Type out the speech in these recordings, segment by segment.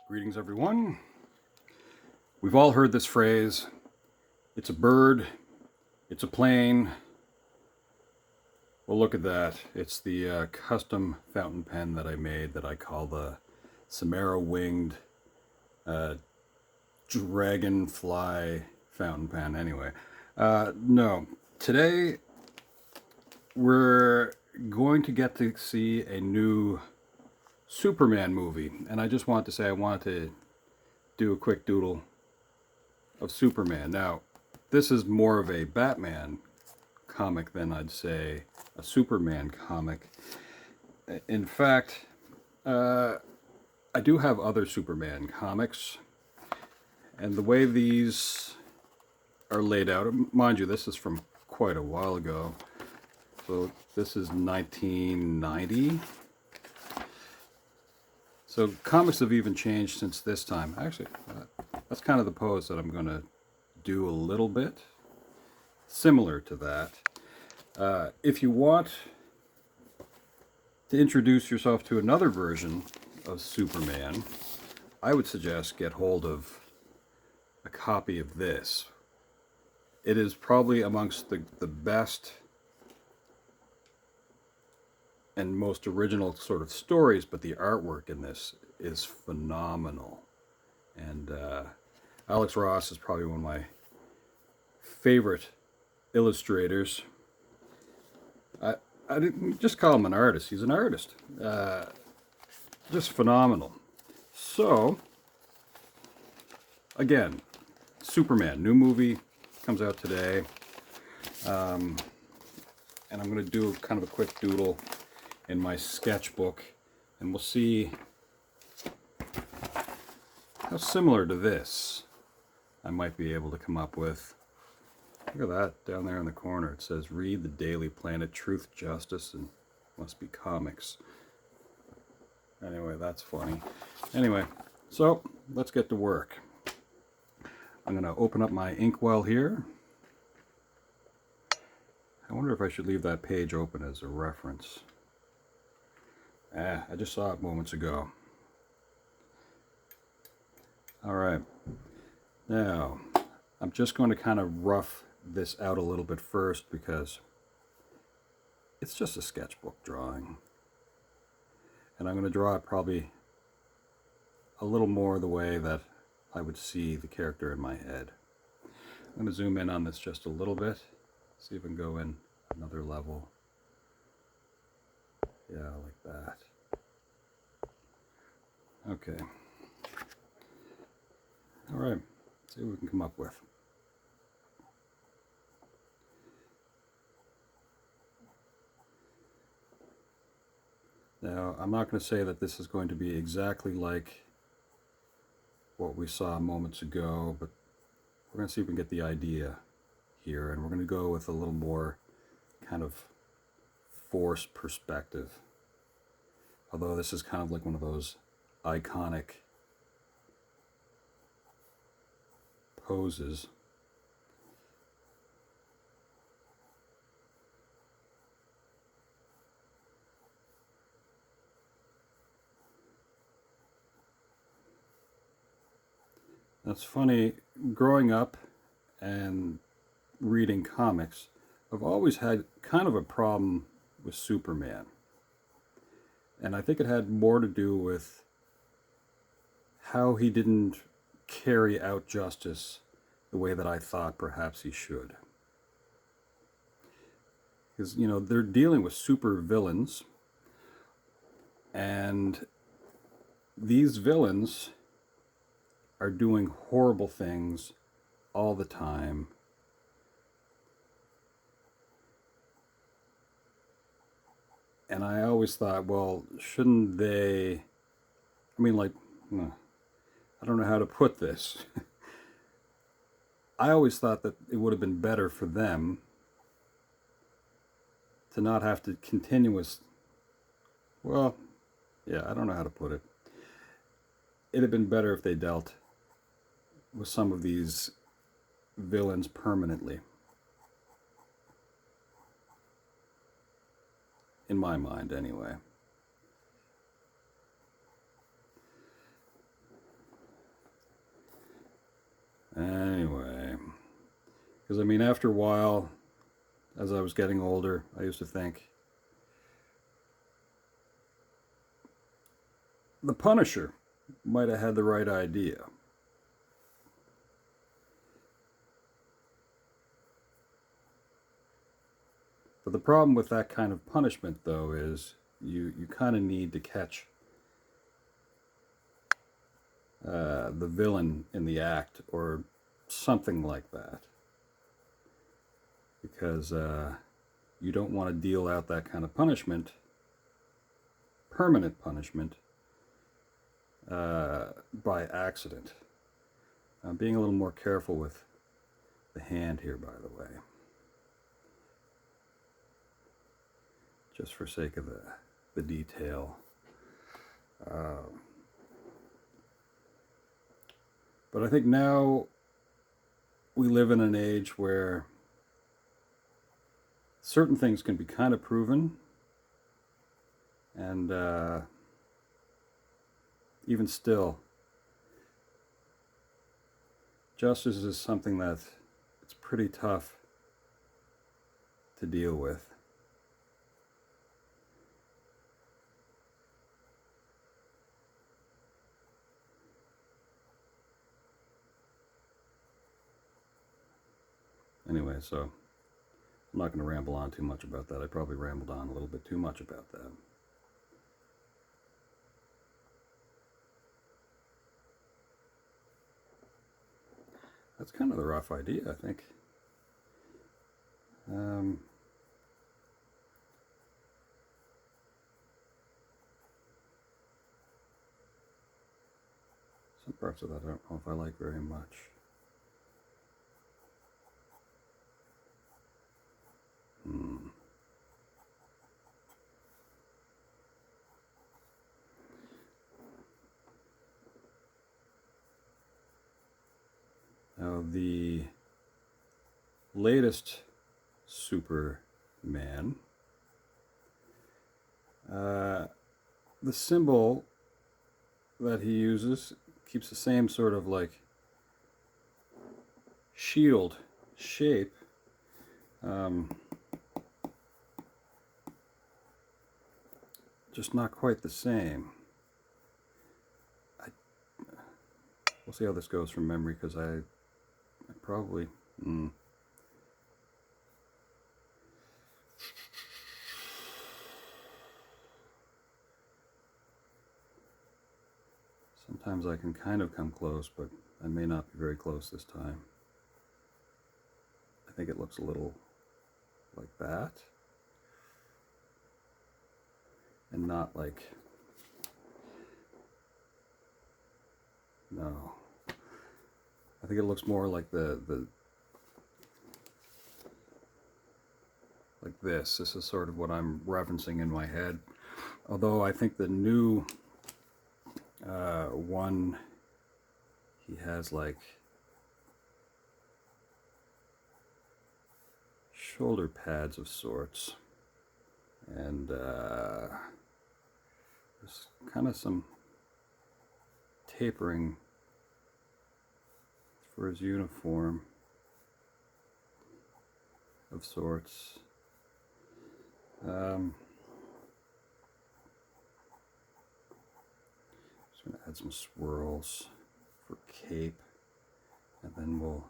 Greetings, everyone. We've all heard this phrase, it's a bird, it's a plane. Well, look at that. It's the custom fountain pen that I made that I call the Samara Winged Dragonfly fountain pen. Anyway, no. Today, we're going to get to see a new Superman movie. And I just wanted to say I wanted to do a quick doodle of Superman. Now, this is more of a Batman comic than I'd say a Superman comic. In fact, I do have other Superman comics, and the way these are laid out, mind you, this is from quite a while ago. So this is 1990. So comics have even changed since this time. Actually, that's kind of the pose that I'm going to do a little bit similar to that. If you want to introduce yourself to another version of Superman, I would suggest get hold of a copy of this. It is probably amongst the best and most original sort of stories, but the artwork in this is phenomenal. And Alex Ross is probably one of my favorite illustrators. I didn't just call him an artist. He's an artist. Just phenomenal. So, again, Superman, new movie, comes out today. And I'm going to do kind of a quick doodle in my sketchbook, and we'll see how similar to this I might be able to come up with. Look at that down there in the corner. It says, read the Daily Planet, Truth, Justice, and Must Be Comics. Anyway, that's funny. Anyway, so let's get to work. I'm going to open up my inkwell here. I wonder if I should leave that page open as a reference. I just saw it moments ago. Alright, now I'm just going to kind of rough this out a little bit first because it's just a sketchbook drawing. And I'm going to draw it probably a little more the way that I would see the character in my head. I'm going to zoom in on this just a little bit, see if I can go in another level. Yeah, like that. Okay. Alright, let's see what we can come up with. Now, I'm not going to say that this is going to be exactly like what we saw moments ago, but we're going to see if we can get the idea here, and we're going to go with a little more kind of forced perspective. Although this is kind of like one of those iconic poses. That's funny, growing up and reading comics, I've always had kind of a problem with Superman. And I think it had more to do with how he didn't carry out justice the way that I thought perhaps he should. Because, you know, they're dealing with super villains, and these villains are doing horrible things all the time. And I always thought, well, shouldn't they, I mean, like, I don't know how to put this. I always thought that it would have been better for them to not have to well, yeah, I don't know how to put it. It'd have been better if they dealt with some of these villains permanently. In my mind, anyway. Because, I mean, after a while, as I was getting older, I used to think the Punisher might have had the right idea. But the problem with that kind of punishment, though, is you kind of need to catch the villain in the act or something like that. Because you don't want to deal out that kind of punishment, permanent punishment, by accident. I'm being a little more careful with the hand here, by the way. Just for sake of the detail. But I think now we live in an age where certain things can be kind of proven, and even still, justice is something that it's pretty tough to deal with. Anyway, so I'm not going to ramble on too much about that. I probably rambled on a little bit too much about that. That's kind of the rough idea, I think. Some parts of that I don't know if I like very much. Now, the latest Superman, the symbol that he uses keeps the same sort of like shield shape. Just not quite the same. We'll see how this goes from memory, because I probably... Sometimes I can kind of come close, but I may not be very close this time. I think it looks a little like that. And not like... No. I think it looks more like the like this. This is sort of what I'm referencing in my head. Although I think the new one, he has like shoulder pads of sorts, and there's kind of some tapering for his uniform of sorts. Just going to add some swirls for cape, and then we'll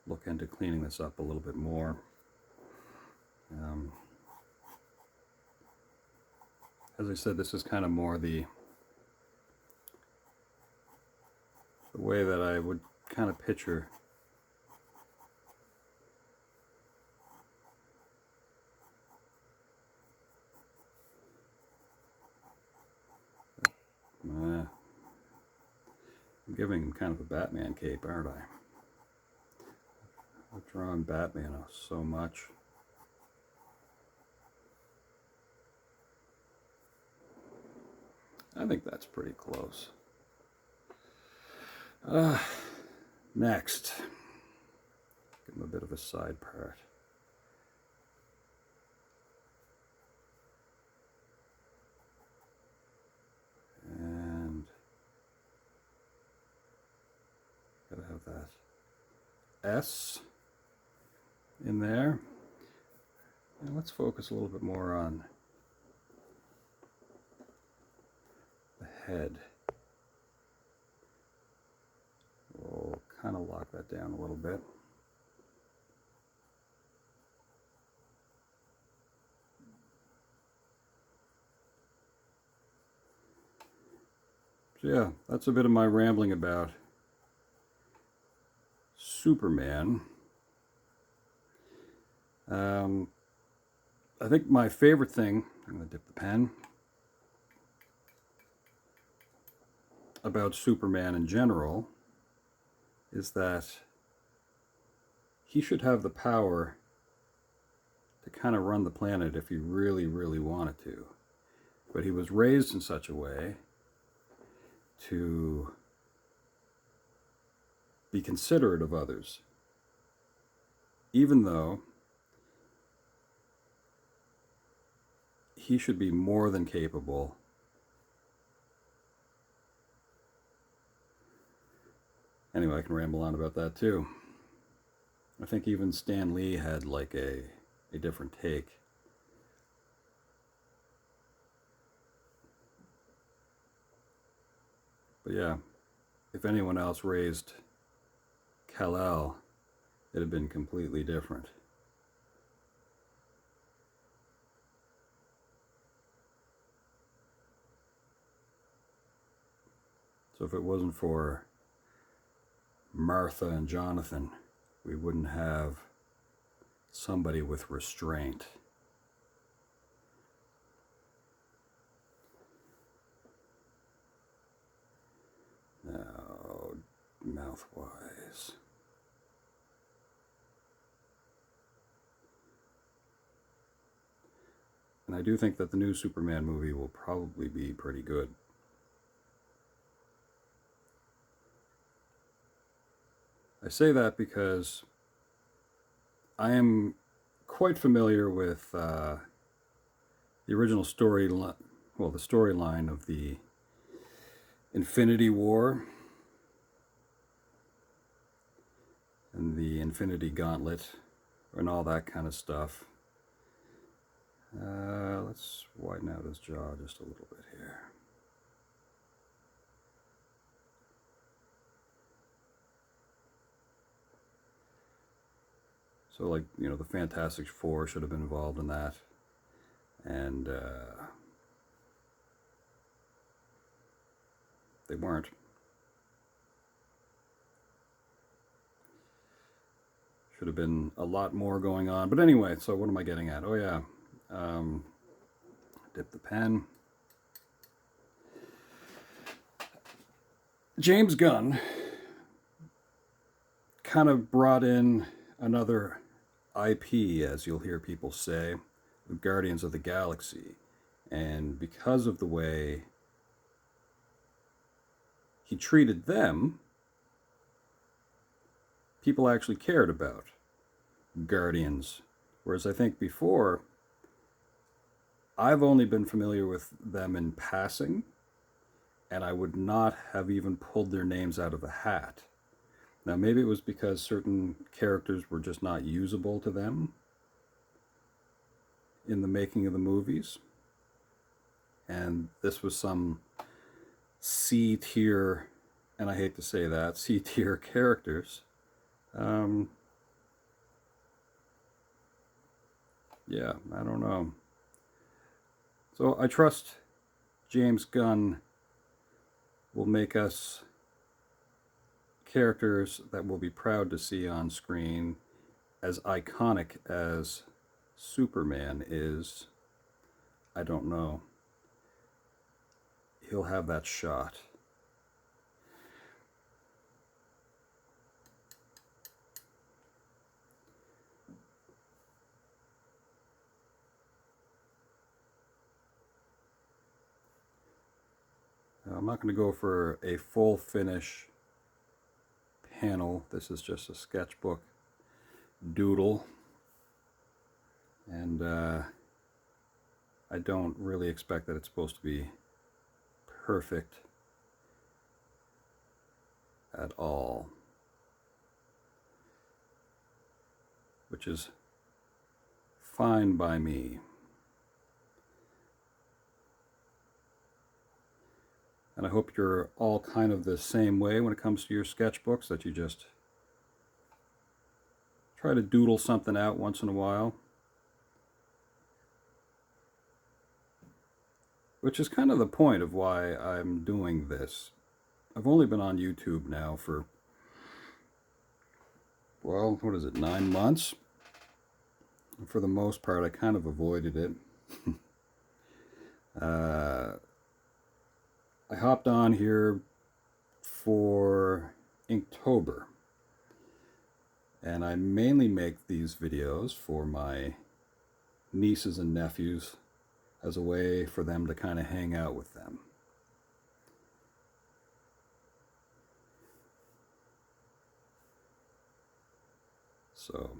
look into cleaning this up a little bit more. As I said, this is kind of more the way that I would kind of picture I'm giving him kind of a Batman cape, aren't I? I've drawn Batman so much. I think that's pretty close. Next, give him a bit of a side part. And gotta have that S in there. And let's focus a little bit more on the head. We'll kind of lock that down a little bit. So yeah, that's a bit of my rambling about Superman. I think my favorite thing, I'm going to dip the pen, about Superman in general is that he should have the power to kind of run the planet if he really, really wanted to. But he was raised in such a way to be considerate of others, even though he should be more than capable anyway. I can ramble on about that too. I think even Stan Lee had like a different take. But yeah, if anyone else raised Kal-El, it'd have been completely different. So if it wasn't for Martha and Jonathan, we wouldn't have somebody with restraint. Now, mouthwise. And I do think that the new Superman movie will probably be pretty good. I say that because I am quite familiar with the original storyline, well, the storyline of the Infinity War and the Infinity Gauntlet and all that kind of stuff. Let's widen out his jaw just a little bit here. So, like, you know, the Fantastic Four should have been involved in that. And they weren't. Should have been a lot more going on. But anyway, so what am I getting at? Oh, yeah. Dip the pen. James Gunn kind of brought in another IP, as you'll hear people say, with Guardians of the Galaxy. And because of the way he treated them, people actually cared about Guardians. Whereas I think before, I've only been familiar with them in passing, and I would not have even pulled their names out of a hat. Now, maybe it was because certain characters were just not usable to them in the making of the movies. And this was some C-tier, and I hate to say that, C-tier characters. Yeah, I don't know. So I trust James Gunn will make us characters that we'll be proud to see on screen, as iconic as Superman is. I don't know. He'll have that shot. I'm not going to go for a full finish panel. This is just a sketchbook doodle. And I don't really expect that it's supposed to be perfect at all. which is fine by me. And I hope you're all kind of the same way when it comes to your sketchbooks, that you just try to doodle something out once in a while. Which is kind of the point of why I'm doing this. I've only been on YouTube now for, well, what is it, 9 months? And for the most part, I kind of avoided it. I hopped on here for Inktober, and I mainly make these videos for my nieces and nephews as a way for them to kind of hang out with them. So,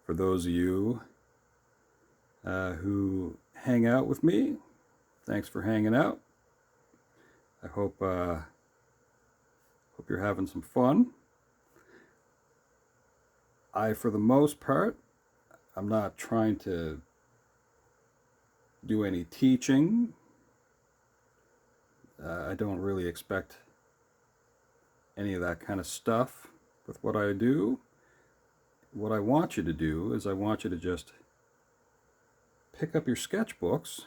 for those of you who hang out with me, thanks for hanging out. I hope you're having some fun. For the most part, I'm not trying to do any teaching. I don't really expect any of that kind of stuff with what I do. What I want you to do is I want you to just pick up your sketchbooks,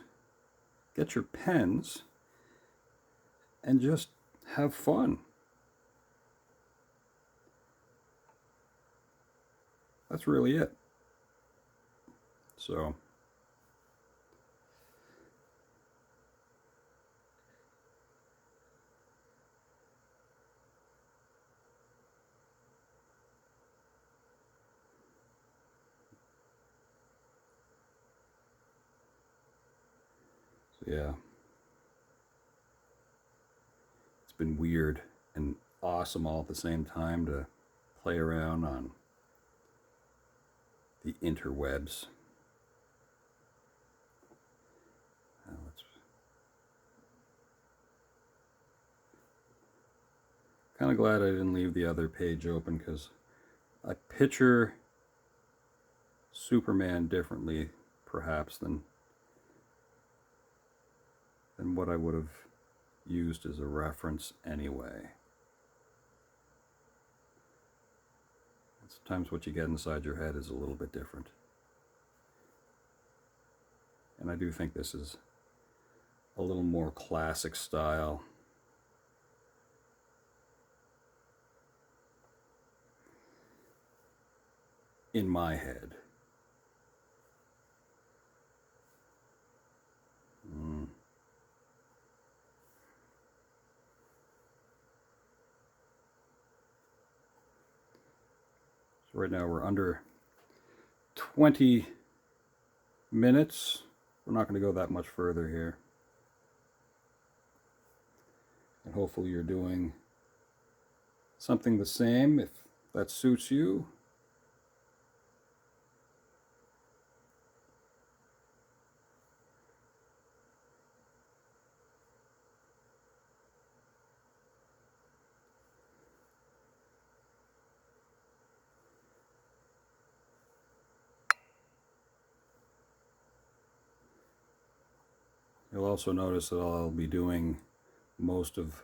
get your pens, and just have fun. That's really it. So, yeah. It's been weird and awesome all at the same time to play around on the interwebs. Kind of glad I didn't leave the other page open, because I picture Superman differently, perhaps, than what I would have used as a reference anyway. And sometimes what you get inside your head is a little bit different. And I do think this is a little more classic style. In my head. So right now we're under 20 minutes. We're not going to go that much further here. And hopefully you're doing something the same if that suits you. You'll also notice that I'll be doing most of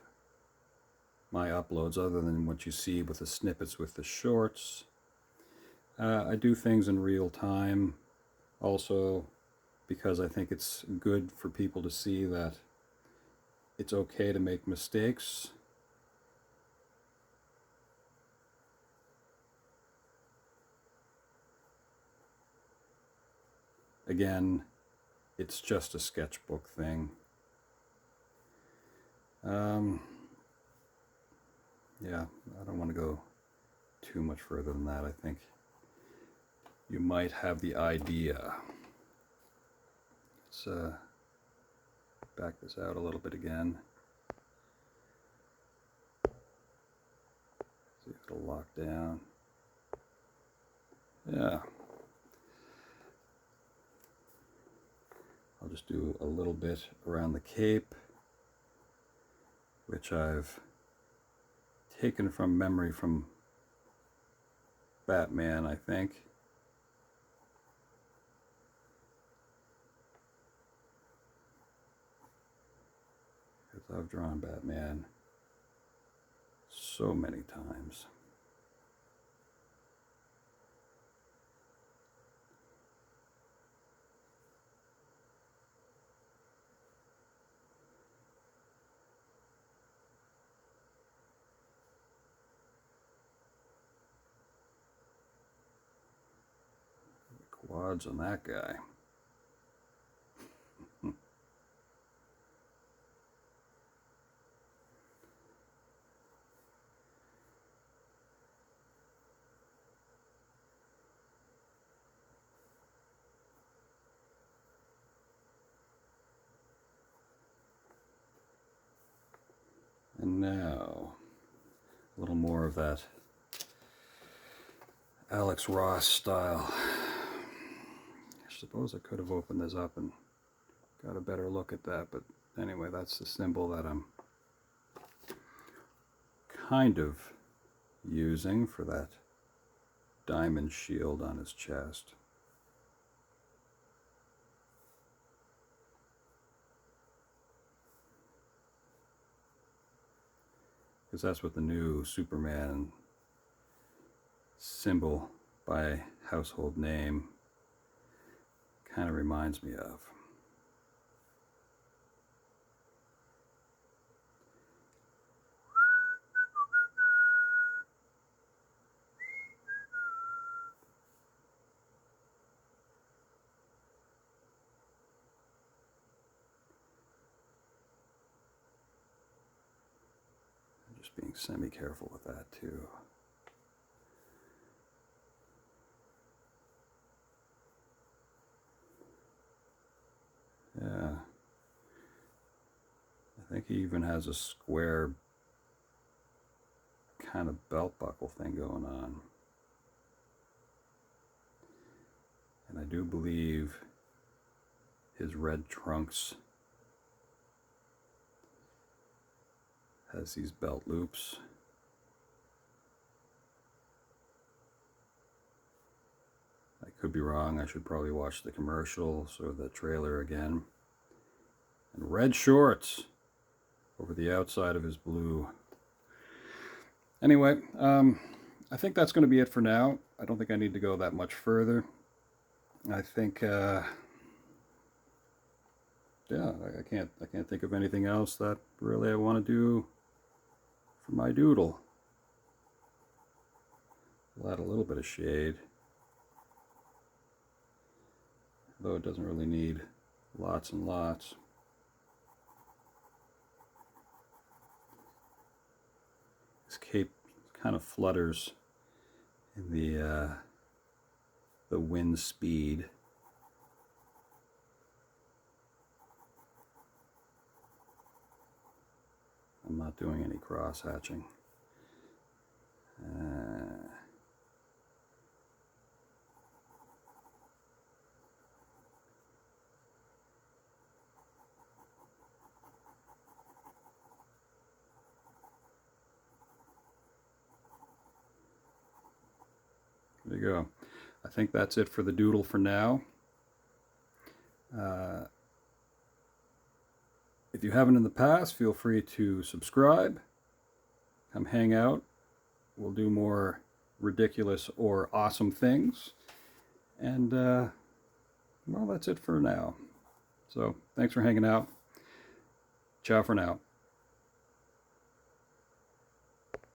my uploads, other than what you see with the snippets with the shorts. I do things in real time also, because I think it's good for people to see that it's okay to make mistakes. Again, it's just a sketchbook thing. Yeah, I don't want to go too much further than that. I think you might have the idea. Let's back this out a little bit again. See if it'll lock down. Yeah. I'll just do a little bit around the cape, which I've taken from memory from Batman, I think. Because I've drawn Batman so many times. Quads on that guy. And now, a little more of that Alex Ross style. I suppose I could have opened this up and got a better look at that, but anyway, that's the symbol that I'm kind of using for that diamond shield on his chest. Because that's what the new Superman symbol by household name kind of reminds me of. I'm just being semi-careful with that too. Yeah, I think he even has a square kind of belt buckle thing going on. And I do believe his red trunks has these belt loops. I could be wrong. I should probably watch the commercials or the trailer again. And red shorts over the outside of his blue. Anyway, I think that's going to be it for now. I don't think I need to go that much further. I think, yeah, I can't think of anything else that really I want to do for my doodle. I'll add a little bit of shade, though it doesn't really need lots and lots. This cape kind of flutters in the wind speed. I'm not doing any cross hatching. There you go. I think that's it for the doodle for now. If you haven't in the past, feel free to subscribe. Come hang out. We'll do more ridiculous or awesome things. And, well, that's it for now. So, thanks for hanging out. Ciao for now.